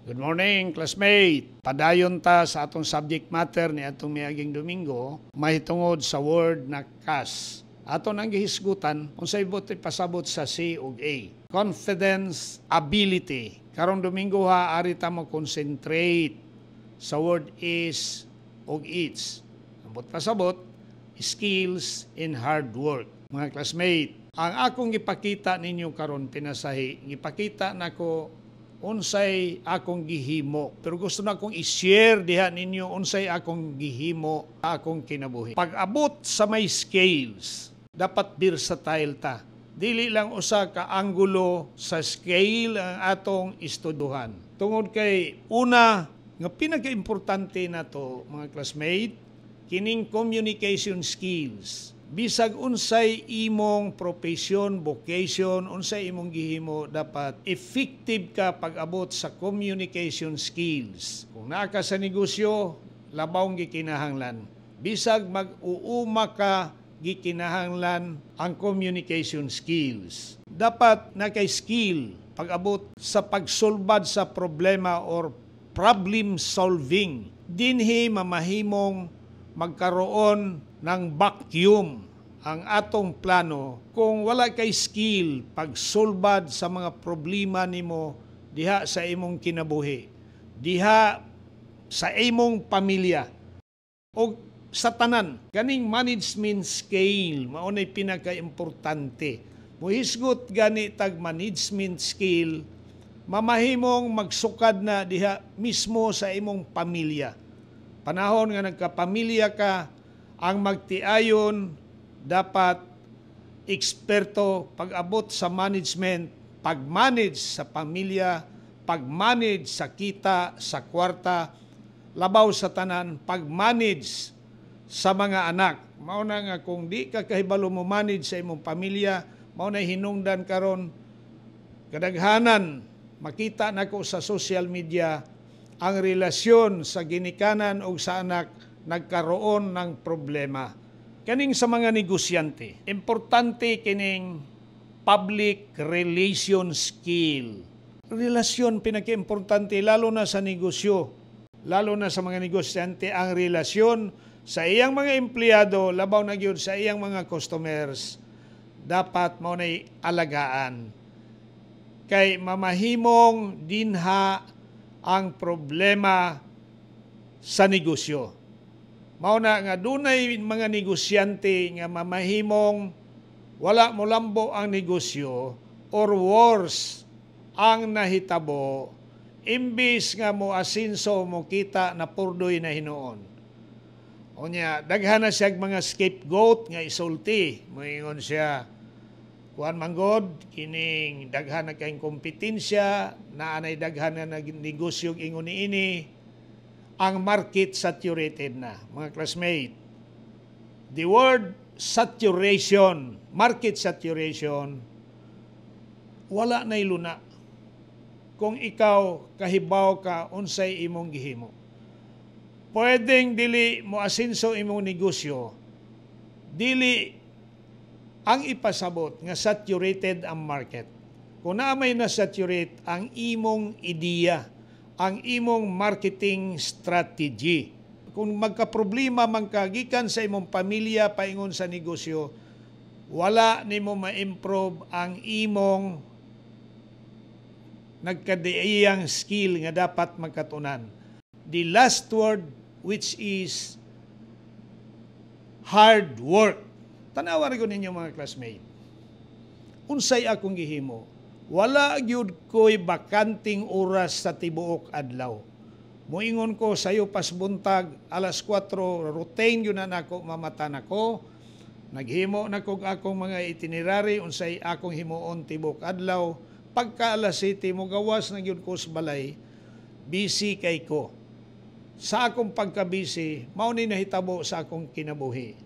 Good morning, classmate. Padayon ta sa atong subject matter ni atong miaging Domingo, mahitungod sa word na kas. Aton ang gihisgutan, unsay buti pasabot sa C ug A. Confidence, ability. Karong Domingo ari ta mo concentrate sa word is ug its. Ambot pasabot, skills in hard work. Mga classmate, ang akong gipakita ninyo karon pinasahi, gipakita nako unsay akong gihimo. Pero gusto na akong i-share diha ninyo unsay akong gihimo akong kinabuhi. Pag-abot sa may scales, dapat versatile ta. Dili lang usa ka anggulo sa scale ang atong istuduhan. Tungod kay una nga pinaka-importante na to, mga classmate, kining communication skills. Bisag unsay imong profession, vocation, unsay imong gihimo, dapat effective ka pag-abot sa communication skills. Kung naa ka sa negosyo, labawng gikinahanglan. Bisag mag-uuma ka, gikinahanglan ang communication skills. Dapat na kay skill pag-abot sa pagsulbad sa problema or problem solving. Dinhi mamahimong magkaroon ng vacuum ang atong plano kung wala kay skill pagsulbad sa mga problema nimo diha sa imong kinabuhi, diha sa imong pamilya o sa tanan. Kaning management skill maunay pinaka-importante. Muhisgot gani tag management skill, mamahimong magsukad na diha mismo sa imong pamilya. Panahon nga nagkapamilya ka, ang magtiayon dapat eksperto pag-abot sa management, pag-manage sa pamilya, pag-manage sa kita, sa kwarta, labaw sa tanan, pag-manage sa mga anak. Mauna nga kung di ka kahibalo mo manage sa imong pamilya, mauna hinungdan karon kadaghanan makita nako sa social media ang relasyon sa ginikanan o sa anak nagkaroon ng problema. Kaning sa mga negosyante, importante kining public relation skill. Relasyon pinaka-importante lalo na sa negosyo, lalo na sa mga negosyante, ang relasyon sa iyang mga empleyado, labaw na gyud sa iyang mga customers, dapat mao nay alagaan. Kay mamahimong dinha ang problema sa negosyo. Mao na nga dunay mga negosyante nga mamahimong wala mo lambo ang negosyo or worse ang nahitabo, imbis nga mo asinso mo kita na purdoy na hinuon. Unya daghan na siya mga scapegoat nga isulti. Moingon siya, kuan manggod kining daghan na kayong kompetensya, naanay daghan na negosyo ingon niini, ang market saturated na. Mga classmate, the word saturation, market saturation, wala na iluna kung ikaw kahibaw ka unsay imong gihimo. Pwedeng dili mo asinso imong negosyo, dili ang ipasabot nga saturated ang market. Kung na may na-saturate ang imong ideya, ang imong marketing strategy. Kung magka-problema man kagikan sa imong pamilya paingon sa negosyo, wala nimo ma-improve ang imong nagkadaiyang skill nga dapat magkatunan. The last word, which is hard work. Tanawa rin ko ninyo mga classmate. Unsay akong gihimo, wala gyud ko'y bakanting oras sa tibuok adlaw. Muingon ko sayo pasbuntag, alas 4, routine yun na nako, mamata nako. Naghimo na kog akong mga itinerary, unsay akong himuon tibuok adlaw. Pagka alas 7, mo gawas na gyud ko sa balay, busy kay ko. Sa akong pagka-busy, mao ni nahitabo sa akong kinabuhi.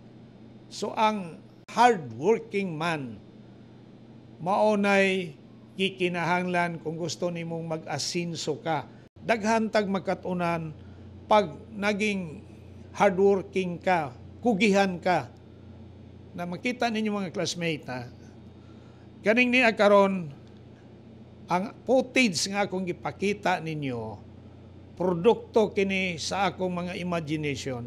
So ang hardworking man, maunay gikinahanglan kung gusto nimong mag-asinso ka. Daghan tag magkatunan pag naging hardworking ka, kugihan ka. Na makita ninyo mga classmate, ha? Kaning niya karon Ang footage nga akong gipakita ninyo, produkto kini sa akong mga imagination.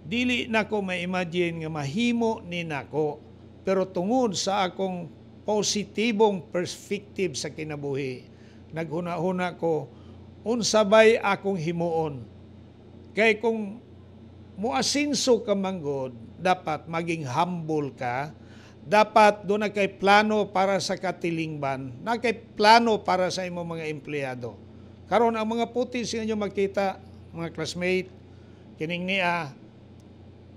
Dili nako ma-imagine nga mahimo ni nako, pero tungod sa akong positibong perspective sa kinabuhi, naghuna-huna ko unsabay akong himuon. Kay kung muasinso ka manggod, dapat maging humble ka. Dapat doon na kay plano para sa katilingban, na kay plano para sa imong mga empleyado. Karon ang mga putis nga inyo makita, mga classmate, kining niya,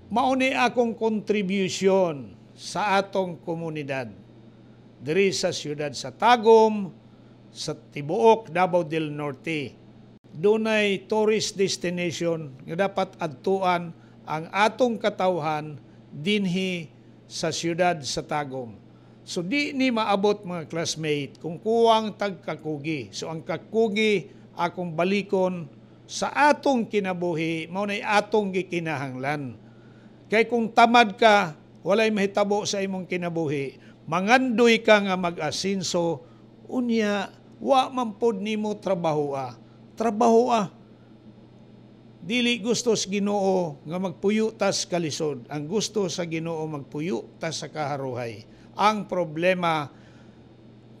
mauni akong contribution sa atong komunidad. Diri sa siyudad sa Tagum, sa tibuok Davao del Norte. Dunay tourist destination nga dapat adtuan ang atong katawhan dinhi sa siyudad sa Tagum. So di ni maabot mga classmate kung kuwang tagkakugi. So ang kakugi akong balikon sa atong kinabuhi, maunay atong gikinahanglan. Kay kung tamad ka, walay mahitabo sa imong kinabuhi, mangandoy ka nga mag-asinso, unya, wa man pod nimo trabahoa. Trabahoa. Dili gusto sa Ginoo nga magpuyo tas kalisod. Ang gusto sa Ginoo magpuyo tas sa kaharuhay. Ang problema,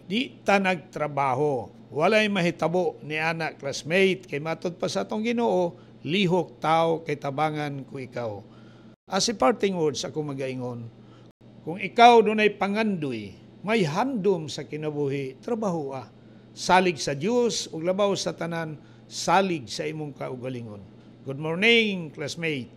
di ta nagtrabaho. Walay mahitabo ni anak classmate kay matod pa sa atong Ginoo, lihok tao kay tabangan ko ikaw. As a parting words ako magaingon, kung ikaw dunay pangandoy, may handom sa kinabuhi, trabahoa. Salig sa Dios ug labaw sa tanan, salig sa imong kaugalingon. Good morning, classmate.